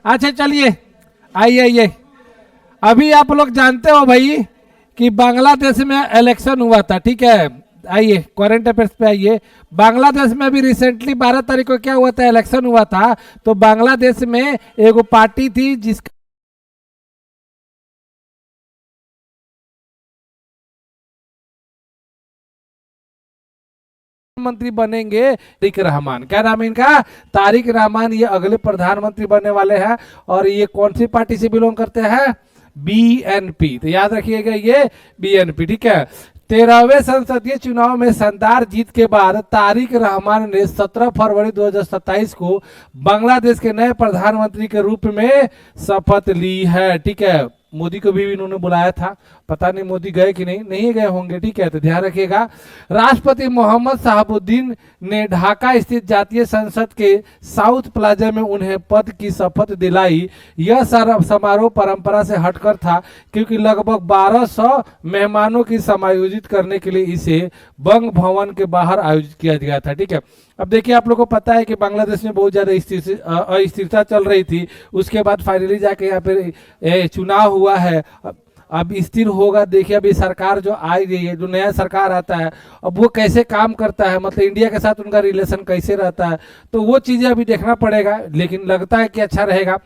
अच्छा चलिए, आइए आइए। अभी आप लोग जानते हो भाई कि बांग्लादेश में इलेक्शन हुआ था, ठीक है। आइए करंट अफेयर्स पे आइए। बांग्लादेश में अभी रिसेंटली 12 तारीख को क्या हुआ था, इलेक्शन हुआ था। तो बांग्लादेश में एक पार्टी थी जिसका मंत्री बनेंगे तारिक रहमान। क्या नाम है इनका? तारिक रहमान। ये अगले प्रधानमंत्री बनने वाले हैं। और ये कौन सी पार्टी से बिलोंग करते हैं? बीएनपी। तो याद रखिएगा ये बीएनपी, ठीक है। 13वें संसदीय चुनाव में शानदार जीत के बाद तारिक रहमान ने 17 फरवरी 2027 को बांग्लादेश के नए प्रधानमंत्री के रूप में शपथ ली है, ठीक है। मोदी को भी इन्होंने बुलाया था, पता नहीं मोदी गए कि नहीं, नहीं गए होंगे, ठीक है। तो ध्यान रखिएगा। राष्ट्रपति मोहम्मद शहाबुद्दीन ने ढाका स्थित जातीय संसद के साउथ प्लाजा में उन्हें पद की शपथ दिलाई। यह समारोह परंपरा से हटकर था क्योंकि लगभग 1200 मेहमानों की समायोजित करने के लिए इसे बंग भवन के बाहर आयोजित किया गया था, ठीक है। अब देखिए, आप लोगों को पता है कि बांग्लादेश में बहुत ज़्यादा अस्थिरता चल रही थी। उसके बाद फाइनली जाके यहाँ पे चुनाव हुआ है। अब स्थिर होगा। देखिए अभी सरकार जो आई गई है, जो नया सरकार आता है, अब वो कैसे काम करता है, मतलब इंडिया के साथ उनका रिलेशन कैसे रहता है, तो वो चीज़ें अभी देखना पड़ेगा। लेकिन लगता है कि अच्छा रहेगा।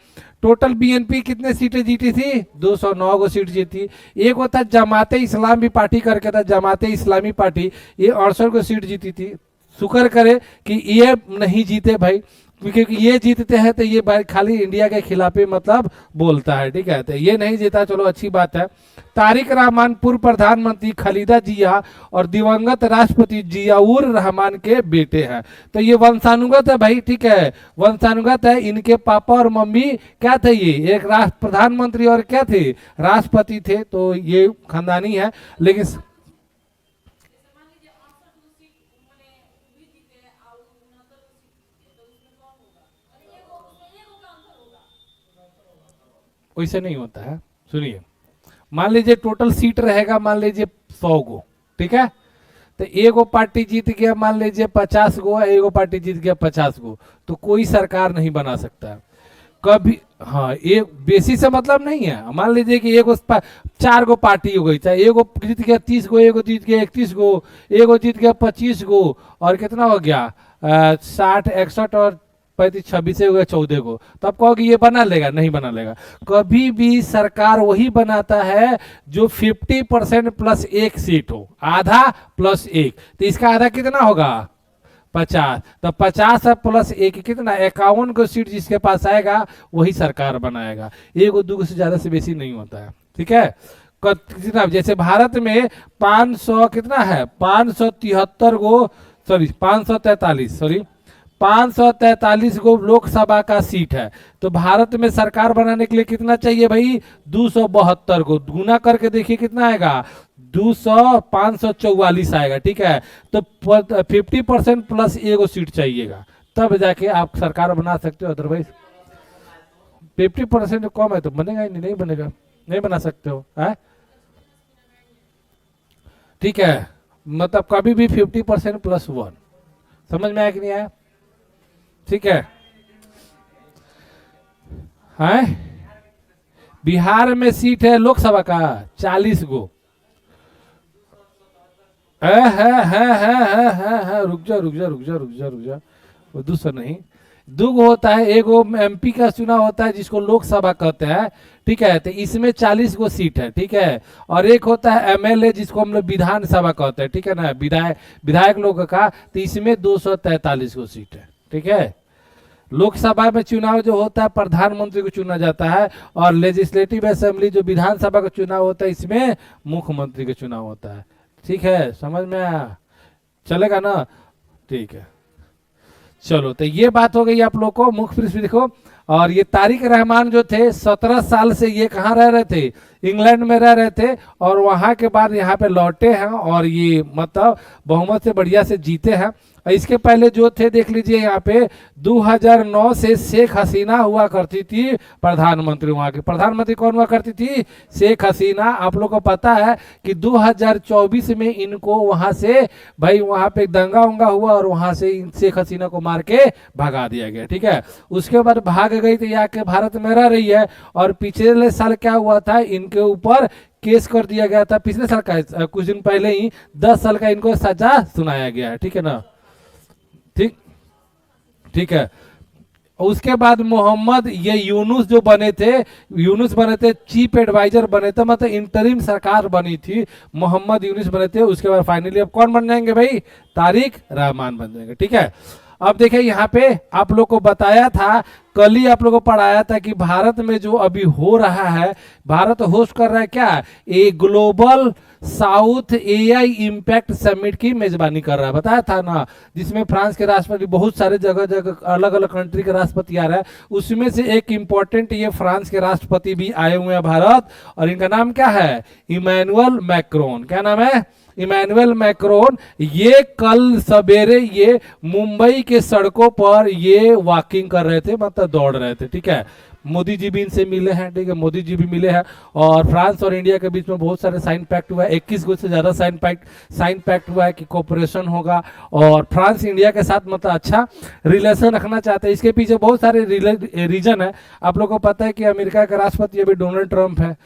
टोटल बीएनपी कितने सीटें जीती थी? 209 को सीट जीती। एक होता जमाते इस्लाम भी पार्टी करके था, जमाते इस्लामी पार्टी, ये 68 को सीट जीती थी। शुक्र करे कि ये नहीं जीते भाई, क्योंकि ये जीतते हैं तो ये खाली इंडिया के खिलाफ ही मतलब बोलता है, ठीक है। तो ये नहीं जीता, चलो अच्छी बात है। तारिक रहमान पूर्व प्रधानमंत्री खालिदा जिया और दिवंगत राष्ट्रपति जियाउर रहमान के बेटे हैं। तो ये वंशानुगत है भाई, ठीक है, वंशानुगत है। इनके पापा और मम्मी क्या थे? ये एक राष्ट्र प्रधानमंत्री और क्या थे? राष्ट्रपति थे। तो ये खानदानी है। लेकिन वैसे नहीं होता है। सुनिए, मान लीजिए टोटल सीट रहेगा, मान लीजिए 100 गो, ठीक है। तो एगो पार्टी जीत गया, मान लीजिए 50 गो, एगो पार्टी जीत गया 50 गो, तो कोई सरकार नहीं बना सकता कभी। हाँ, एक बेसी से मतलब नहीं है। मान लीजिए कि एगो 4 गो पार्टी हो गई, चाहे एगो जीत गया 30 गो, एगो जीत गया 31 गो, एगो जीत गया 25 गो, और कितना हो गया 60 61 और 35 26 हो गया 14 को। तो आप कहोगे ये बना लेगा? नहीं बना लेगा। कभी भी सरकार वही बनाता है जो 50% प्लस एक सीट हो, आधा प्लस एक। तो इसका आधा कितना होगा? 50। तो 50 प्लस एक कितना? 51 को सीट जिसके पास आएगा वही सरकार बनाएगा। एगो दूगो से ज्यादा से बेसी नहीं होता है, ठीक है। कितना? जैसे भारत में 500 कितना है? 573 गो, सॉरी 543, सॉरी 543 गो लोकसभा का सीट है। तो भारत में सरकार बनाने के लिए कितना चाहिए भाई? 272 को गुना करके देखिए कितना आएगा? 200 544 आएगा, ठीक है। तो 50% प्लस एगो सीट चाहिएगा, तब जाके आप सरकार बना सकते हो। अदरवाइज 50% कम है तो बनेगा ही नहीं, नहीं बनेगा, नहीं बना सकते हो, है? ठीक है। मतलब कभी भी 50% प्लस 1। समझ में आया कि नहीं आया? ठीक है। बिहार में सीट है लोकसभा का 40 गो। है। रुक जा रुक जा रुक जा रुक जा रुक जा, वो दूसरा नहीं, दुगो होता है। एगो एमपी का चुनाव होता है जिसको लोकसभा कहते हैं, ठीक है। तो इसमें 40 गो सीट है, ठीक है। और एक होता है एमएलए जिसको हम लोग विधानसभा कहते हैं, ठीक है ना, विधायक लोग का। तो इसमें 243 गो सीट है, ठीक है। लोकसभा में चुनाव जो होता है प्रधानमंत्री को चुना जाता है, और लेजिस्लेटिव असेंबली जो विधानसभा का चुनाव होता है इसमें मुख्यमंत्री का चुनाव होता है, ठीक है। समझ में आया? चलेगा ना? ठीक है, चलो। तो ये बात हो गई आप लोग को। मुख्य पृष्ठ देखो। और ये तारिक रहमान जो थे 17 साल से ये कहाँ रह रहे थे? इंग्लैंड में रह रहे थे और वहां के बाद यहाँ पे लौटे हैं और ये मतलब बहुमत से बढ़िया से जीते हैं। इसके पहले जो थे देख लीजिए यहाँ पे 2009 से शेख हसीना हुआ करती थी प्रधानमंत्री। वहां की प्रधानमंत्री कौन हुआ करती थी? शेख हसीना। आप लोग को पता है कि 2024 में इनको वहां से भाई वहां पे दंगा उंगा हुआ और वहां से शेख हसीना को मार के भगा दिया गया, ठीक है। उसके बाद भाग गई तो यहाँ के भारत में रह रही है और पिछले साल क्या हुआ था, इनके ऊपर केस कर दिया गया था। पिछले साल का कुछ दिन पहले ही 10 साल का इनको सजा सुनाया गया है, ठीक है ना। ठीक ठीक है। उसके बाद मोहम्मद ये यूनुस जो बने थे चीफ एडवाइजर बने थे, मतलब इंटरिम सरकार बनी थी, मोहम्मद यूनुस बने थे। उसके बाद फाइनली अब कौन बन जाएंगे भाई? तारिक रहमान बन जाएंगे, ठीक है। अब देखिए यहाँ पे आप लोग को बताया था, कल ही आप लोग को पढ़ाया था कि भारत में जो अभी हो रहा है, भारत होस्ट कर रहा है क्या, a global south AI impact summit की मेजबानी कर रहा है, बताया था ना, जिसमें फ्रांस के राष्ट्रपति, बहुत सारे जगह जगह अलग अलग कंट्री के राष्ट्रपति आ रहा है। उसमें से एक इम्पोर्टेंट ये फ्रांस के राष्ट्रपति भी आए हुए हैं भारत, और इनका नाम क्या है? Emmanuel Macron. क्या नाम है? Emmanuel Macron. ये कल सवेरे ये मुंबई के सड़कों पर ये वॉकिंग कर रहे थे, मतलब दौड़ रहे थे, ठीक है। मोदी जी भी इनसे मिले हैं, ठीक है, मोदी जी भी मिले हैं। और फ्रांस और इंडिया के बीच में बहुत सारे साइन पैक्ट हुआ है, 21 को से ज़्यादा साइन पैक्ट हुआ है कि कोऑपरेशन होगा, और फ्रांस इंडिया के साथ मतलब अच्छा रिलेशन रखना चाहते हैं। इसके पीछे बहुत सारे रीजन है। आप लोगों को पता है कि अमेरिका का राष्ट्रपति अभी डोनाल्ड ट्रंप है,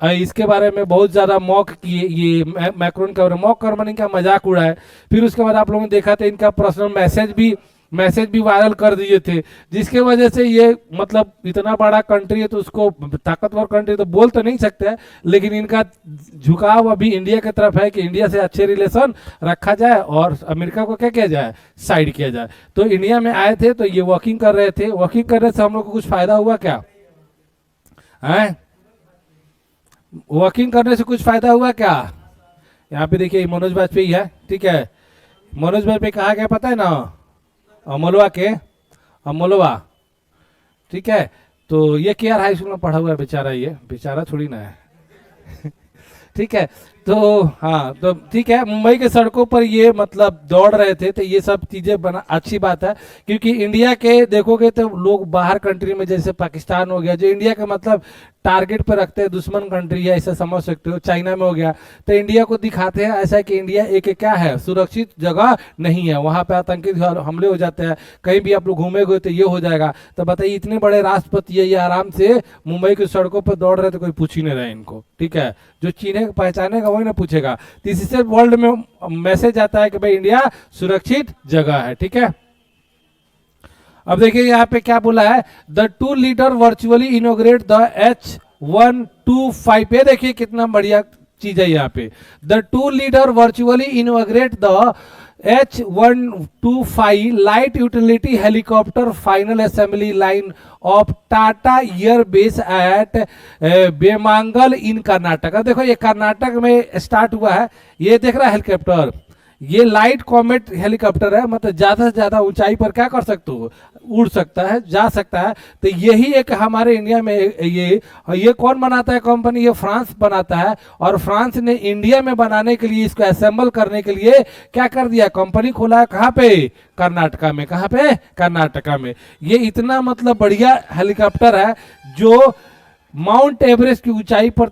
इसके बारे में बहुत ज़्यादा मॉक किए, ये मैक्रोन का मॉक करमनी का मजाक उड़ाए। फिर उसके बाद आप लोगों ने देखा था इनका पर्सनल मैसेज भी वायरल कर दिए थे, जिसके वजह से ये मतलब इतना बड़ा कंट्री है तो उसको ताकतवर कंट्री तो बोल तो नहीं सकते हैं, लेकिन इनका झुकाव अभी इंडिया की तरफ है कि इंडिया से अच्छे रिलेशन रखा जाए और अमेरिका को क्या किया जाए, साइड किया जाए। तो इंडिया में आए थे तो ये वॉकिंग कर रहे थे। वॉकिंग करने से हम लोग को कुछ फायदा हुआ क्या है? वॉकिंग करने से कुछ फायदा हुआ क्या? यहाँ पे देखिए मनोज वाजपेयी है, ठीक है। मनोज वाजपेयी कहा गया पता है ना? अमोलवा, ठीक है। तो ये केआर हाई स्कूल में पढ़ा हुआ है बेचारा, ये बेचारा थोड़ी ना है ठीक है। तो हाँ, तो ठीक है, मुंबई के सड़कों पर ये मतलब दौड़ रहे थे, तो ये सब चीजें बना अच्छी बात है, क्योंकि इंडिया के देखोगे तो लोग बाहर कंट्री में, जैसे पाकिस्तान हो गया, जो इंडिया का मतलब टारगेट पर रखते हैं, दुश्मन कंट्री है ऐसा समझ सकते हो, चाइना में हो गया, तो इंडिया को दिखाते हैं ऐसा कि इंडिया एक क्या है, सुरक्षित जगह नहीं है, वहां पे आतंकी हमले हो जाते हैं, कहीं भी आप लोग घूमेगे तो ये हो जाएगा। तो बताइए इतने बड़े राष्ट्रपति है, ये आराम से मुंबई की सड़कों पर दौड़ रहे थे, कोई पूछ ही नहीं रहे इनको, ठीक है। जो चीने पहचानेगा वही ना पूछेगा। तो इससे वर्ल्ड में मैसेज आता है कि भाई इंडिया सुरक्षित जगह है, ठीक है। अब देखिए यहाँ पे क्या बोला है, the two leader virtually inaugurate the H125। ये देखिए कितना बढ़िया चीज है यहाँ पे, the two leader virtually inaugurate the H125 light utility helicopter final assembly line of Tata airbase at Vemagal in Karnataka. देखो ये कर्नाटक में स्टार्ट हुआ है, ये देख रहा है हेलीकॉप्टर, ये लाइट कॉमेट हेलीकॉप्टर है, मतलब ज्यादा से ज्यादा ऊंचाई पर क्या कर सकते हो, उड़ सकता है, जा सकता है। तो यही एक हमारे इंडिया में ये कौन बनाता है कंपनी, ये फ्रांस बनाता है, और फ्रांस ने इंडिया में बनाने के लिए, इसको असेंबल करने के लिए क्या कर दिया, कंपनी खोला है। कहाँ पे? कर्नाटका में। कहाँ पे? कर्नाटका में। ये इतना मतलब बढ़िया हेलीकॉप्टर है जो माउंट एवरेस्ट की ऊंचाई पर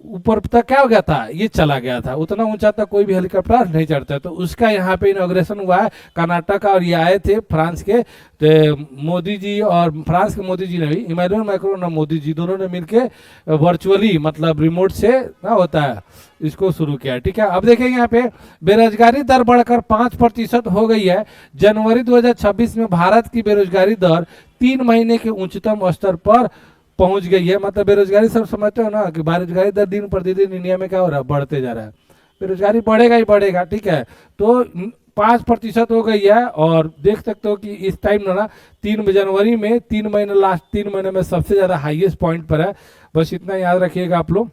ऊपर तक क्या हो गया था, ये चला गया था, उतना ऊंचा तक कोई भी हेलीकॉप्टर नहीं चढ़ता। तो उसका यहाँ पे इनॉग्रेशन हुआ है कर्नाटक का, और ये आए थे फ्रांस के मोदी जी, और फ्रांस के मोदी जी ने भी, इमैनुअल मैक्रोन और मोदी जी दोनों ने मिलके वर्चुअली मतलब रिमोट से ना होता है इसको शुरू किया, ठीक है। अब देखेंगे यहाँ पे बेरोजगारी दर बढ़कर 5% हो गई है। जनवरी 2026 में भारत की बेरोजगारी दर 3 महीने के उच्चतम स्तर पर पहुंच गई है। मतलब बेरोजगारी सब समझते हो ना कि बेरोजगारी दर दिन प्रतिदिन इंडिया में क्या हो रहा है, बढ़ते जा रहा है, बेरोजगारी बढ़ेगा ही बढ़ेगा, ठीक है। तो 5% हो गई है, और देख सकते हो कि इस टाइम ना 3 जनवरी में 3 महीने, लास्ट 3 महीने में सबसे ज्यादा हाईएस्ट पॉइंट पर है। बस इतना याद रखिएगा आप लोग।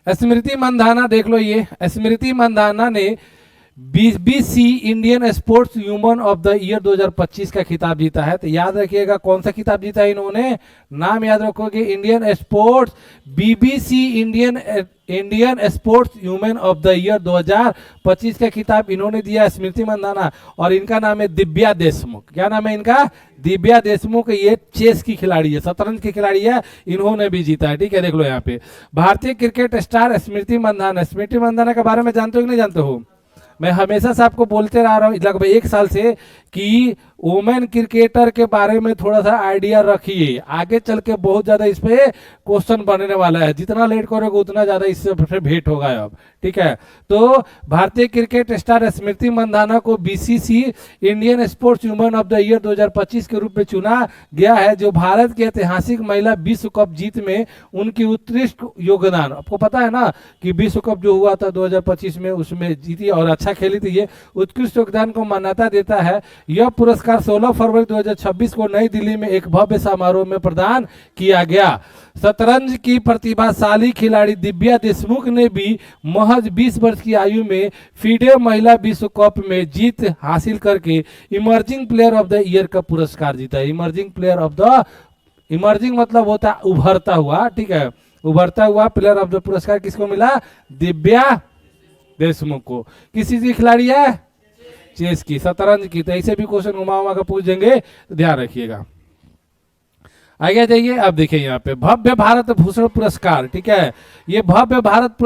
स्मृति मंधाना देख लो, ये स्मृति मंधाना ने BBC Indian sports human of the year 2025 का खिताब जीता है। तो याद रखिएगा कौन सा खिताब जीता है इन्होंने, नाम याद रखोगे, Indian sports, BBC Indian sports human of the year 2025 का खिताब इन्होंने दिया स्मृति मंदाना। और इनका नाम है दिव्या देशमुख। क्या नाम है इनका, दिव्या देशमुख। ये चेस की खिलाड़ी है, शतरंज की खिलाड़ी है, इन्होंने भी जीता है। ठीक है, देख लो यहाँ पे। भारतीय क्रिकेट स्टार स्मृति मंदाना। स्मृति मंदाना के बारे में जानते हो कि नहीं जानते हो? मैं हमेशा से आपको बोलते रह रहा हूँ लगभग 1 साल से कि वुमेन क्रिकेटर के बारे में थोड़ा सा आइडिया रखिए, आगे चल के बहुत ज्यादा इस पे क्वेश्चन बनने वाला है। जितना लेट करोगे उतना ज्यादा इससे भेंट होगा अब। ठीक है, तो भारतीय क्रिकेट स्टार स्मृति मंदाना को BCC Indian sports women of the year 2025 के रूप में चुना गया है, जो भारत के ऐतिहासिक महिला विश्व कप जीत में उनकी उत्कृष्ट योगदान। आपको पता है ना कि विश्व कप जो हुआ था 2025 में, उसमें जीती और अच्छा खेली थी। ये उत्कृष्ट योगदान को मान्यता देता है। यह पुरस्कार 16 फरवरी 2026 को नई दिल्ली में एक भव्य समारोह में प्रदान किया गया। शतरंज की प्रतिभाशाली खिलाड़ी दिव्या देशमुख ने भी महज 20 वर्ष की आयु में फीडे महिला विश्व कप में जीत हासिल करके emerging player of the year का पुरस्कार जीता। Emerging player of the, emerging मतलब होता है उभरता हुआ। ठीक है, उभरता हुआ प्लेयर ऑफ द पुरस्कार किसको मिला, दिव्या देशमुख को। किस चीज की खिलाड़ी है, चेस की, शतरंज की। तो ऐसे भी क्वेश्चन घुमा उमा का पूछ देंगे, तो ध्यान रखिएगा। आगे जाइए, अब देखिए यहाँ पे भव्य भारत भूषण पुरस्कार। ठीक है, ये भव्य भारत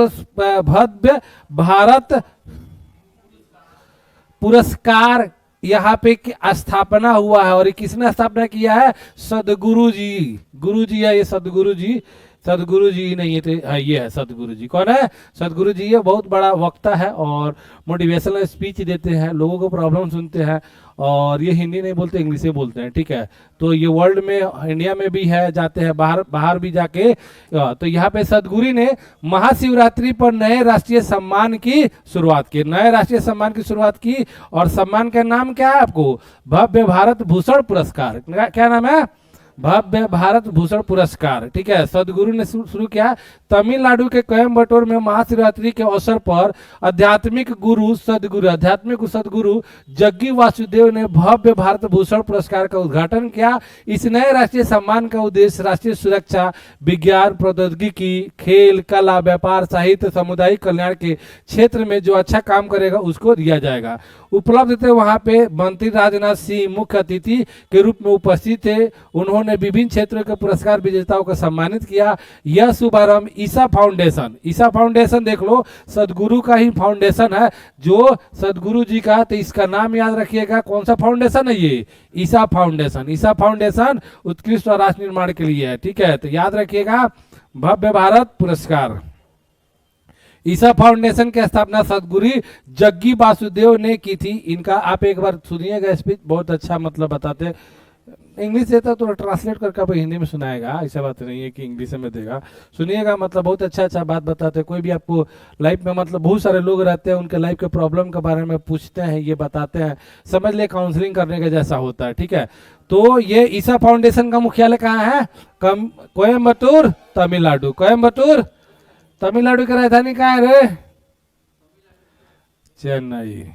पुरस्कार यहाँ पे स्थापना हुआ है। और ये किसने स्थापना किया है, सदगुरु जी। गुरु जी है ये, सदगुरु जी, सदगुरु जी नहीं है, ये है सदगुरु जी। कौन है, सदगुरु जी। ये बहुत बड़ा वक्ता है और मोटिवेशनल स्पीच देते हैं, लोगों को प्रॉब्लम सुनते हैं। और ये हिंदी नहीं बोलते, इंग्लिश में बोलते हैं। ठीक है, तो ये वर्ल्ड में, इंडिया में भी है, जाते हैं बाहर भी जाके। तो यहाँ पे सदगुरु ने महाशिवरात्रि पर नए राष्ट्रीय सम्मान की शुरुआत की, नए राष्ट्रीय सम्मान की शुरुआत की। और सम्मान का नाम क्या है आपको, भव्य भारत भूषण पुरस्कार। क्या नाम है, भव्य भारत भूषण पुरस्कार। ठीक है, सदगुरु ने शुरू किया। तमिलनाडु के कोयम्बटूर में महाशिवरात्रि के अवसर पर आध्यात्मिक सदगुरु जग्गी वासुदेव ने भव्य भारत भूषण पुरस्कार का उद्घाटन किया। इस नए राष्ट्रीय सम्मान का उद्देश्य राष्ट्रीय सुरक्षा, विज्ञान, प्रौद्योगिकी, खेल, कला, व्यापार, साहित्य, सामुदायिक कल्याण के क्षेत्र में जो अच्छा काम करेगा उसको दिया जाएगा। उपलब्ध थे वहां पे मंत्री राजनाथ सिंह मुख्य अतिथि के रूप में उपस्थित थे। उन्होंने विभिन्न क्षेत्रों के पुरस्कार विजेताओं को सम्मानित किया। यह शुभारंभ ईसा फाउंडेशन, ईसा फाउंडेशन देख लो, सदगुरु का ही फाउंडेशन है, जो सदगुरु जी का। तो इसका नाम याद रखिएगा, कौन सा फाउंडेशन है ये, ईसा फाउंडेशन। ईसा फाउंडेशन उत्कृष्ट और राष्ट्र निर्माण के लिए है। ठीक है, तो याद रखिएगा भव्य भारत पुरस्कार। ईसा फाउंडेशन की स्थापना सदगुरु जग्गी वासुदेव ने की थी। इनका आप एक बार सुनिएगा स्पीच, बहुत अच्छा मतलब बताते। इंग्लिश देता तो ट्रांसलेट करके आप हिंदी में सुनाएगा, ऐसा बात नहीं है कि इंग्लिश में देगा। सुनिएगा, मतलब बहुत अच्छा बात बताते हैं। कोई भी आपको लाइफ में, मतलब बहुत सारे लोग रहते हैं, उनके लाइफ के प्रॉब्लम के बारे में पूछते हैं, ये बताते हैं, समझ ले काउंसलिंग करने का जैसा होता है। ठीक है, तो ये ईसा फाउंडेशन का मुख्यालय कहाँ है, कोयम्बटूर, तमिलनाडु। कोयम्बटूर तमिलनाडु की राजधानी कहाँ है रे, चेन्नई।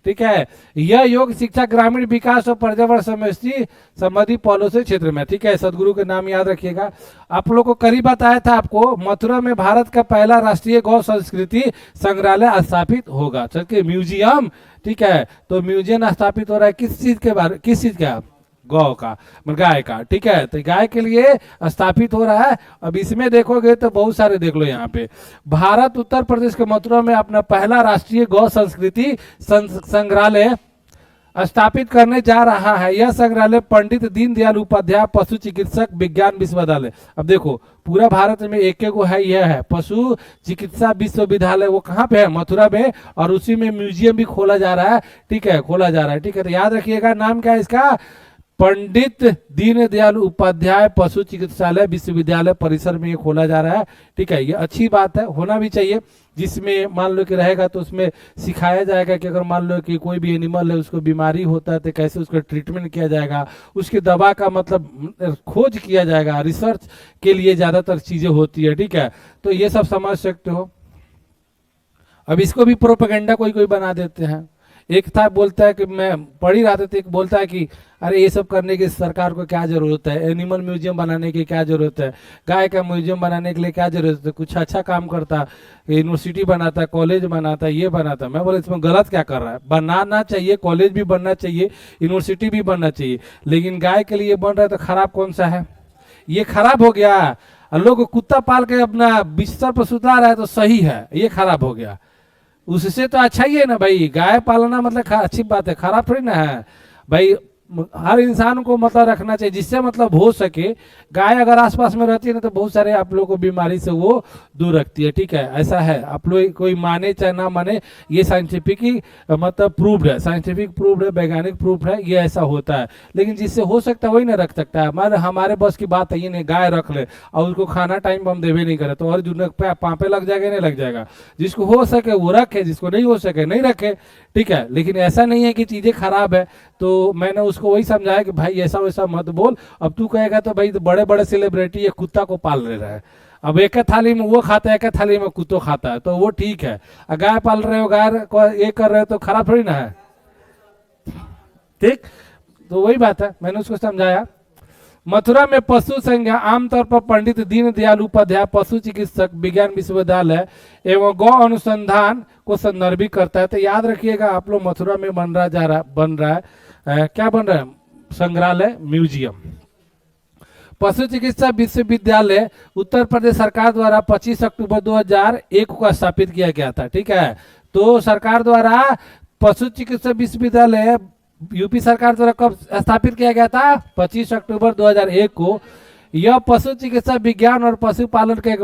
ठीक है, यह योग शिक्षा, ग्रामीण विकास और पर्यावरण संबंधी पॉलिसी क्षेत्र में। ठीक है, सदगुरु के नाम याद रखिएगा। आप लोग को करीब बताया था आपको, मथुरा में भारत का पहला राष्ट्रीय गौ संस्कृति संग्रहालय स्थापित होगा, म्यूजियम। ठीक है, तो म्यूजियम स्थापित हो रहा है किस चीज के बारे, किस चीज का, गौ का, गाय का। ठीक है, तो गाय के लिए स्थापित हो रहा है। अब इसमें देखोगे तो बहुत सारे, देख लो यहाँ पे, भारत उत्तर प्रदेश के मथुरा में अपना पहला राष्ट्रीय गौ संस्कृति संग्रहालय स्थापित करने जा रहा है। यह संग्रहालय पंडित दीनदयाल उपाध्याय पशु चिकित्सक विज्ञान विश्वविद्यालय। अब देखो पूरा भारत में एक एक है, यह है पशु चिकित्सा विश्वविद्यालय। वो कहाँ पे है, मथुरा में, और उसी में म्यूजियम भी खोला जा रहा है। ठीक है, खोला जा रहा है। ठीक है, तो याद रखिएगा नाम क्या है इसका, पंडित दीनदयाल उपाध्याय पशु चिकित्सालय विश्वविद्यालय परिसर में ये खोला जा रहा है। ठीक है, ये अच्छी बात है, होना भी चाहिए, जिसमें मान लो कि रहेगा तो उसमें सिखाया जाएगा कि अगर मान लो कि कोई भी एनिमल है, उसको बीमारी होता है तो कैसे उसका ट्रीटमेंट किया जाएगा, उसकी दवा का मतलब खोज किया जाएगा, रिसर्च के लिए ज़्यादातर चीज़ें होती है। ठीक है, तो ये सब समझ सकते हो। अब इसको भी प्रोपेगेंडा कोई कोई बना देते हैं। एक था बोलता है कि मैं पढ़ ही रहा था, तो एक बोलता है कि अरे ये सब करने की सरकार को क्या जरूरत है, एनिमल म्यूजियम बनाने की क्या जरूरत है, गाय का म्यूजियम बनाने के लिए क्या जरूरत है, कुछ अच्छा काम करता, यूनिवर्सिटी बनाता, कॉलेज बनाता, ये बनाता। मैं बोला इसमें गलत क्या कर रहा है, बनाना चाहिए, कॉलेज भी बनना चाहिए, यूनिवर्सिटी भी बनना चाहिए, लेकिन गाय के लिए बन रहा है तो खराब कौन सा है? ये खराब हो गया। और लोग कुत्ता पाल के अपना बिस्तर पर सुता रहा है तो सही है, ये खराब हो गया। उससे तो अच्छा ही है ना भाई, गाय पालना मतलब अच्छी बात है, खराब थोड़ी ना है भाई। हर इंसान को मतलब रखना चाहिए, जिससे मतलब हो सके। गाय अगर आसपास में रहती है ना तो बहुत सारे आप लोगों को बीमारी से वो दूर रखती है, ठीक है, ऐसा है। आप लोग कोई माने चाहे ना माने, ये साइंटिफिक ही मतलब प्रूव्ड है, साइंटिफिक प्रूव्ड है, वैज्ञानिक प्रूफ है, ये ऐसा होता है। लेकिन जिससे हो सकता है वही ना रख सकता है। हमारे बस की बात है ये नहीं, गाय रख ले और उसको खाना टाइम पर हम देवे नहीं करे तो और जो पापे लग जाएगा नहीं लग जाएगा। जिसको हो सके वो रखे, जिसको नहीं हो सके नहीं रखे, ठीक है। लेकिन ऐसा नहीं है कि चीजें खराब है। तो मैंने उसको वही समझाया कि भाई ऐसा वैसा मत बोल। अब तू कहेगा तो भाई बड़े बड़े सेलिब्रिटी ये कुत्ता को पाल ले रहा है, अब एक थाली में वो खाता है, एक थाली में कुत्तो खाता है, तो वो ठीक है। गाय पाल रहे हो, गाय को ये कर रहे हो तो खराब थोड़ी ना है, ठीक। तो वही बात है, मैंने उसको समझाया। मथुरा में पशु संज्ञा आमतौर पर पंडित दीनदयाल उपाध्याय पशु चिकित्सक विज्ञान विश्वविद्यालय एवं गौ अनुसंधान को संदर्भित करता है। तो याद रखिएगा आप लोग, मथुरा में बन रहा है क्या बन रहा है? संग्रहालय, म्यूजियम। पशु चिकित्सा विश्वविद्यालय उत्तर प्रदेश सरकार द्वारा 25 अक्टूबर 2001 को स्थापित किया गया था, ठीक है। तो सरकार द्वारा पशु चिकित्सा विश्वविद्यालय यूपी सरकार द्वारा कब स्थापित किया गया था? 25 अक्टूबर 2001 को। यह पशु चिकित्सा विज्ञान और पशुपालन का एक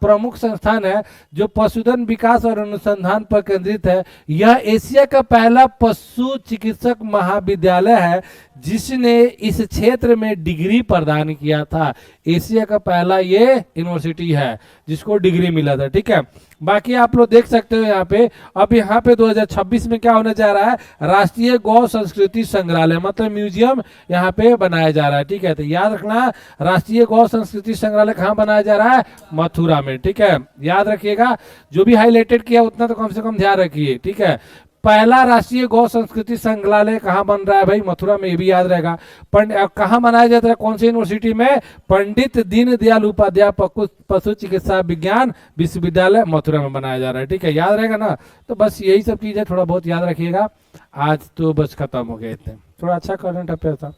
प्रमुख संस्थान है जो पशुधन विकास और अनुसंधान पर केंद्रित है। यह एशिया का पहला पशु चिकित्सक महाविद्यालय है जिसने इस क्षेत्र में डिग्री प्रदान किया था। एशिया का पहला ये यूनिवर्सिटी है जिसको डिग्री मिला था, ठीक है। बाकी आप लोग देख सकते हो यहाँ पे। अब यहाँ पे 2026 में क्या होने जा रहा है? राष्ट्रीय गौ संस्कृति संग्रहालय मतलब म्यूजियम यहाँ पे बनाया जा रहा है, ठीक है। तो याद रखना, राष्ट्रीय गौ संस्कृति संग्रहालय कहाँ बनाया जा रहा है? मथुरा में, ठीक है। याद रखिएगा, जो भी हाईलाइटेड किया उतना तो कम से कम ध्यान रखिए, ठीक है। पहला राष्ट्रीय गौ संस्कृति संग्रहालय कहाँ बन रहा है भाई? मथुरा में, ये भी याद रहेगा। कहाँ मनाया जाता है? कौन सी यूनिवर्सिटी में? पंडित दीनदयाल उपाध्याय पशु चिकित्सा विज्ञान विश्वविद्यालय मथुरा में बनाया जा रहा है, ठीक है। याद रहेगा ना? तो बस यही सब चीजें थोड़ा बहुत याद रखिएगा। आज तो बस खत्म हो गए, इतने थोड़ा अच्छा करंट अफेयर था।